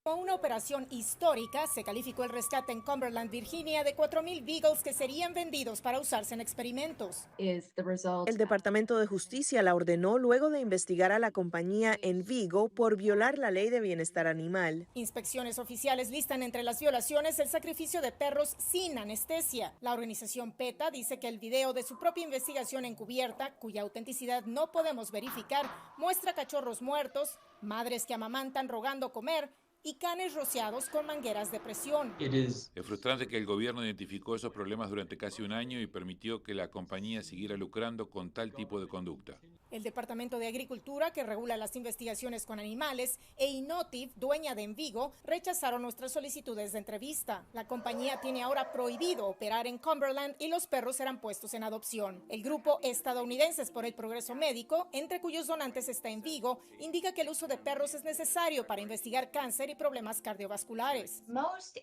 Como una operación histórica, se calificó el rescate en Cumberland, Virginia, de 4.000 Beagles que serían vendidos para usarse en experimentos. El Departamento de Justicia la ordenó luego de investigar a la compañía en Vigo por violar la ley de bienestar animal. Inspecciones oficiales listan entre las violaciones el sacrificio de perros sin anestesia. La organización PETA dice que el video de su propia investigación encubierta, cuya autenticidad no podemos verificar, muestra cachorros muertos, madres que amamantan rogando comer, y canes rociados con mangueras de presión. Es frustrante que el gobierno identificó esos problemas durante casi un año y permitió que la compañía siguiera lucrando con tal tipo de conducta. El Departamento de Agricultura, que regula las investigaciones con animales, e Inotiv, dueña de Envigo, rechazaron nuestras solicitudes de entrevista. La compañía tiene ahora prohibido operar en Cumberland y los perros serán puestos en adopción. El grupo Estadounidenses por el Progreso Médico, entre cuyos donantes está Envigo, indica que el uso de perros es necesario para investigar cáncer y problemas cardiovasculares.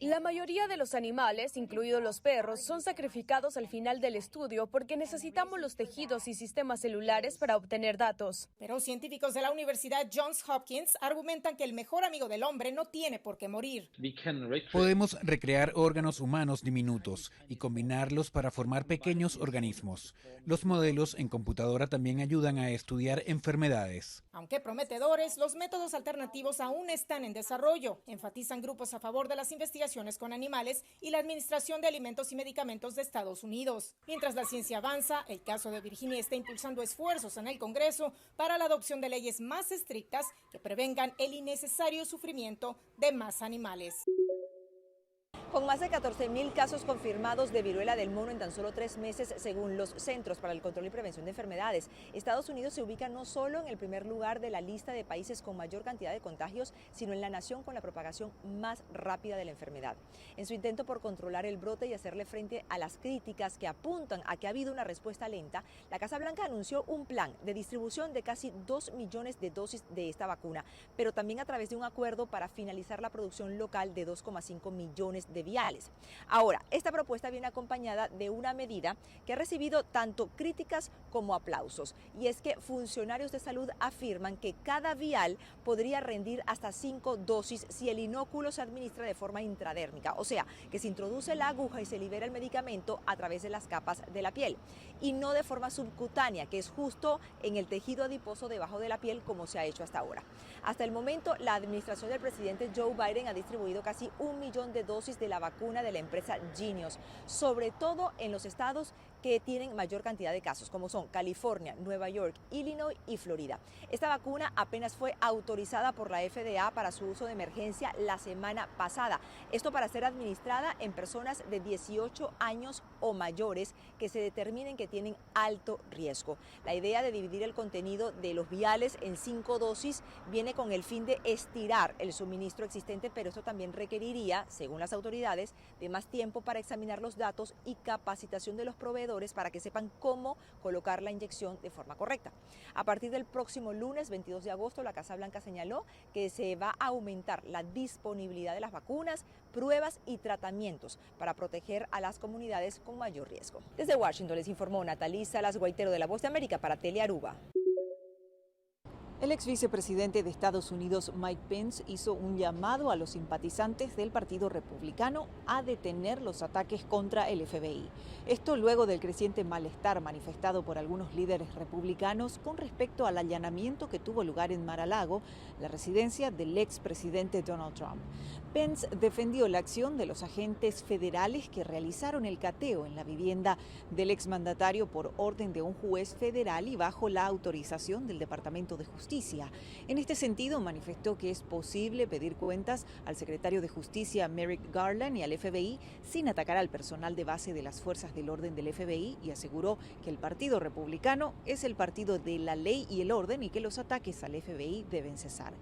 La mayoría de los animales, incluidos los perros, son sacrificados al final del estudio porque necesitamos los tejidos y sistemas celulares para obtener datos. Pero científicos de la Universidad Johns Hopkins argumentan que el mejor amigo del hombre no tiene por qué morir. Podemos recrear órganos humanos diminutos y combinarlos para formar pequeños organismos. Los modelos en computadora también ayudan a estudiar enfermedades. Aunque prometedores, los métodos alternativos aún están en desarrollo, enfatizan grupos a favor de las investigaciones con animales y la Administración de Alimentos y Medicamentos de Estados Unidos. Mientras la ciencia avanza, el caso de Virginia está impulsando esfuerzos en el Congreso Congreso para la adopción de leyes más estrictas que prevengan el innecesario sufrimiento de más animales. Con más de 14.000 casos confirmados de viruela del mono en tan solo 3 meses, según los Centros para el Control y Prevención de Enfermedades, Estados Unidos se ubica no solo en el primer lugar de la lista de países con mayor cantidad de contagios, sino en la nación con la propagación más rápida de la enfermedad. En su intento por controlar el brote y hacerle frente a las críticas que apuntan a que ha habido una respuesta lenta, la Casa Blanca anunció un plan de distribución de casi 2 millones de dosis de esta vacuna, pero también a través de un acuerdo para finalizar la producción local de 2,5 millones de viales. Ahora, esta propuesta viene acompañada de una medida que ha recibido tanto críticas como aplausos, y es que funcionarios de salud afirman que cada vial podría rendir hasta 5 dosis si el inóculo se administra de forma intradérmica, o sea, que se introduce la aguja y se libera el medicamento a través de las capas de la piel, y no de forma subcutánea, que es justo en el tejido adiposo debajo de la piel como se ha hecho hasta ahora. Hasta el momento, la administración del presidente Joe Biden ha distribuido casi 1 millón de dosis de la vacuna de la empresa Jynneos, sobre todo en los estados que tienen mayor cantidad de casos, como son California, Nueva York, Illinois y Florida. Esta vacuna apenas fue autorizada por la FDA para su uso de emergencia la semana pasada. Esto para ser administrada en personas de 18 años o mayores que se determinen que tienen alto riesgo. La idea de dividir el contenido de los viales en 5 dosis viene con el fin de estirar el suministro existente, pero esto también requeriría, según las autoridades, de más tiempo para examinar los datos y capacitación de los proveedores para que sepan cómo colocar la inyección de forma correcta. A partir del próximo lunes 22 de agosto, la Casa Blanca señaló que se va a aumentar la disponibilidad de las vacunas, pruebas y tratamientos para proteger a las comunidades con mayor riesgo. Desde Washington les informó Natalí Salas Guaitero de La Voz de América para Telearuba. El ex vicepresidente de Estados Unidos, Mike Pence, hizo un llamado a los simpatizantes del Partido Republicano a detener los ataques contra el FBI. Esto luego del creciente malestar manifestado por algunos líderes republicanos con respecto al allanamiento que tuvo lugar en Mar-a-Lago, la residencia del expresidente Donald Trump. Pence defendió la acción de los agentes federales que realizaron el cateo en la vivienda del exmandatario por orden de un juez federal y bajo la autorización del Departamento de Justicia. En este sentido, manifestó que es posible pedir cuentas al secretario de Justicia Merrick Garland y al FBI sin atacar al personal de base de las fuerzas del orden del FBI, y aseguró que el Partido Republicano es el partido de la ley y el orden y que los ataques al FBI deben cesar.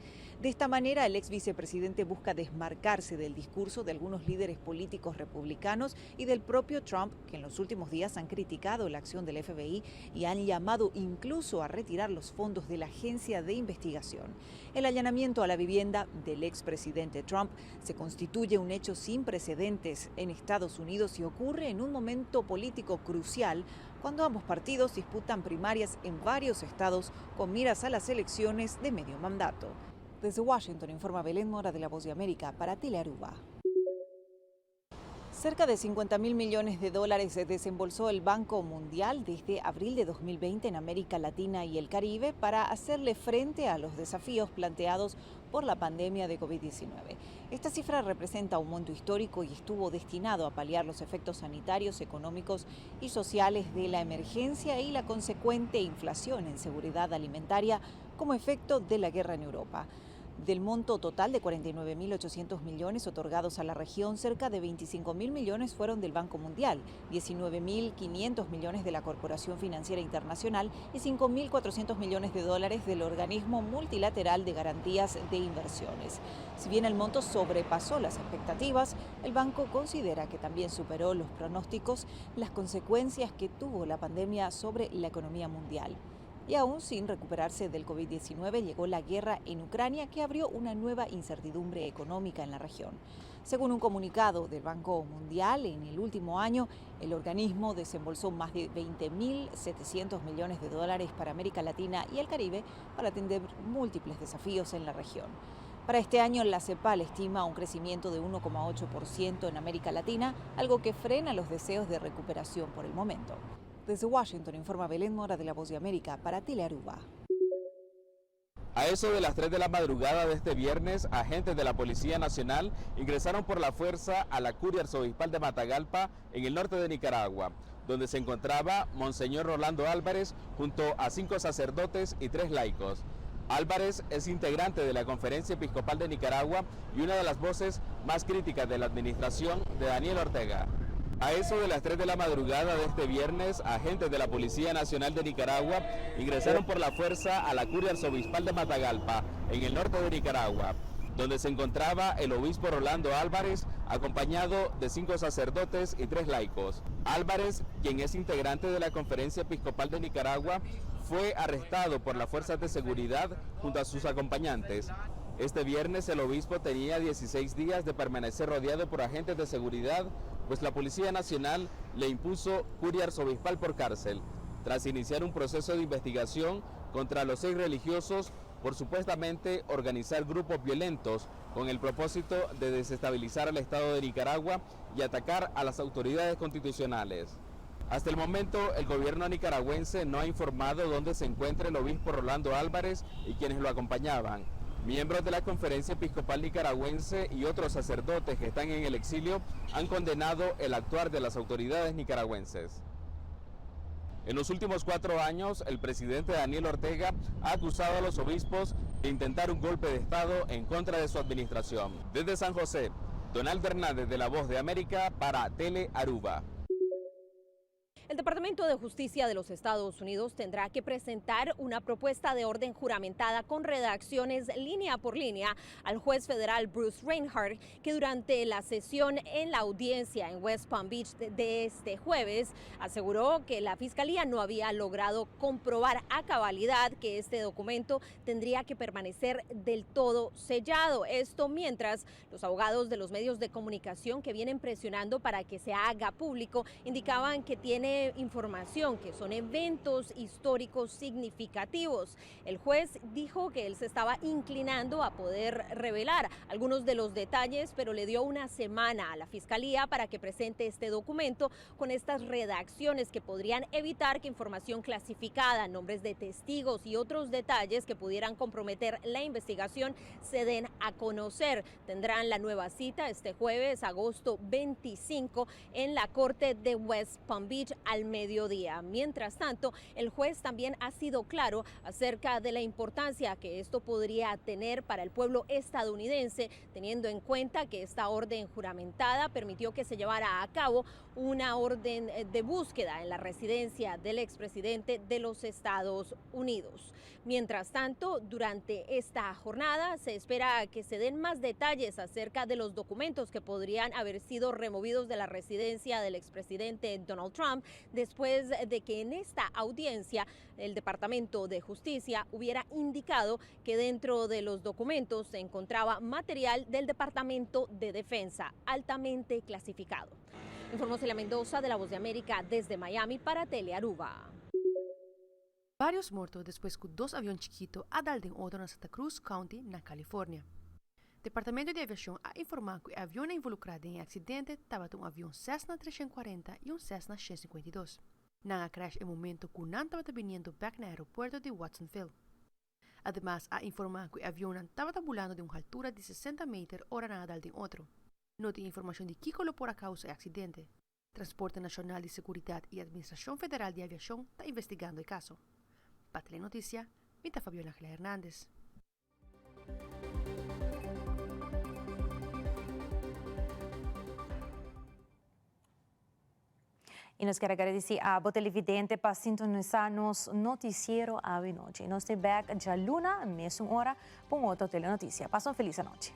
De esta manera, el ex vicepresidente busca desmarcarse del discurso de algunos líderes políticos republicanos y del propio Trump, que en los últimos días han criticado la acción del FBI y han llamado incluso a retirar los fondos de la agencia de investigación. El allanamiento a la vivienda del expresidente Trump se constituye un hecho sin precedentes en Estados Unidos y ocurre en un momento político crucial cuando ambos partidos disputan primarias en varios estados con miras a las elecciones de medio mandato. Desde Washington informa Belén Mora de La Voz de América para Telearuba. Cerca de $50.000 millones desembolsó el Banco Mundial desde abril de 2020 en América Latina y el Caribe para hacerle frente a los desafíos planteados por la pandemia de COVID-19. Esta cifra representa un monto histórico y estuvo destinado a paliar los efectos sanitarios, económicos y sociales de la emergencia y la consecuente inflación en seguridad alimentaria como efecto de la guerra en Europa. Del monto total de 49.800 millones otorgados a la región, cerca de 25.000 millones fueron del Banco Mundial, 19.500 millones de la Corporación Financiera Internacional y 5.400 millones de dólares del Organismo Multilateral de Garantías de Inversiones. Si bien el monto sobrepasó las expectativas, el banco considera que también superó los pronósticos las consecuencias que tuvo la pandemia sobre la economía mundial. Y aún sin recuperarse del COVID-19, llegó la guerra en Ucrania, que abrió una nueva incertidumbre económica en la región. Según un comunicado del Banco Mundial, en el último año, el organismo desembolsó más de 20.700 millones de dólares para América Latina y el Caribe para atender múltiples desafíos en la región. Para este año, la CEPAL estima un crecimiento de 1,8% en América Latina, algo que frena los deseos de recuperación por el momento. Desde Washington informa Belén Mora de La Voz de América para Telearuba. A eso de las 3 de la madrugada de este viernes, agentes de la Policía Nacional ingresaron por la fuerza a la curia arzobispal de Matagalpa, en el norte de Nicaragua. donde se encontraba Monseñor Rolando Álvarez junto a 5 sacerdotes y 3 laicos. Álvarez es integrante de la Conferencia Episcopal de Nicaragua y una de las voces más críticas de la administración de Daniel Ortega. A eso de las 3 de la madrugada de este viernes, agentes de la Policía Nacional de Nicaragua ingresaron por la fuerza a la curia arzobispal de Matagalpa, en el norte de Nicaragua, donde se encontraba el obispo Rolando Álvarez, acompañado de 5 sacerdotes y 3 laicos. Álvarez, quien es integrante de la Conferencia Episcopal de Nicaragua, fue arrestado por las fuerzas de seguridad junto a sus acompañantes. Este viernes el obispo tenía 16 días de permanecer rodeado por agentes de seguridad, pues la Policía Nacional le impuso curia arzobispal por cárcel, tras iniciar un proceso de investigación contra los 6 religiosos por supuestamente organizar grupos violentos con el propósito de desestabilizar al Estado de Nicaragua y atacar a las autoridades constitucionales. Hasta el momento, el gobierno nicaragüense no ha informado dónde se encuentra el obispo Rolando Álvarez y quienes lo acompañaban. Miembros de la Conferencia Episcopal Nicaragüense y otros sacerdotes que están en el exilio han condenado el actuar de las autoridades nicaragüenses. En los últimos 4 años, el presidente Daniel Ortega ha acusado a los obispos de intentar un golpe de Estado en contra de su administración. Desde San José, Donaldo Hernández de La Voz de América para Tele Aruba. El Departamento de Justicia de los Estados Unidos tendrá que presentar una propuesta de orden juramentada con redacciones línea por línea al juez federal Bruce Reinhart, que durante la sesión en la audiencia en West Palm Beach de este jueves aseguró que la Fiscalía no había logrado comprobar a cabalidad que este documento tendría que permanecer del todo sellado. Esto mientras los abogados de los medios de comunicación que vienen presionando para que se haga público indicaban que tiene información que son eventos históricos significativos. El juez dijo que él se estaba inclinando a poder revelar algunos de los detalles, pero le dio una semana a la Fiscalía para que presente este documento con estas redacciones que podrían evitar que información clasificada, nombres de testigos y otros detalles que pudieran comprometer la investigación se den a conocer. Tendrán la nueva cita este jueves, agosto 25, en la Corte de West Palm Beach al mediodía. Mientras tanto, el juez también ha sido claro acerca de la importancia que esto podría tener para el pueblo estadounidense, teniendo en cuenta que esta orden juramentada permitió que se llevara a cabo una orden de búsqueda en la residencia del expresidente de los Estados Unidos. Mientras tanto, durante esta jornada se espera que se den más detalles acerca de los documentos que podrían haber sido removidos de la residencia del expresidente Donald Trump después de que en esta audiencia el Departamento de Justicia hubiera indicado que dentro de los documentos se encontraba material del Departamento de Defensa altamente clasificado. Informó Celia Mendoza de La Voz de América desde Miami para Tele Aruba. Vários mortos depois que 2 aviões chiquitos adaltem outro na Santa Cruz County, na Califórnia. O Departamento de Aviação ha informado que o avião involucrado em acidente estava um avião Cessna 340 e um Cessna 152. Na crash em momento que não estava vindo back no aeroporto de Watsonville. Además, ha informado que o avião estava voando de uma altura de 60 metros hora na adaltem outro. Não tem informação de que colocou a causa do acidente. Transporte Nacional de Seguridade e Administração Federal de Aviação está investigando o caso. Para Telenoticia, Mita Fabiola Ángela Hernández. E nós queremos agradecer a televidente para sintonizar nos noticiero à noite. Nós estamos back já luna, mesma hora, com outra telenotícia. Passam uma feliz noite.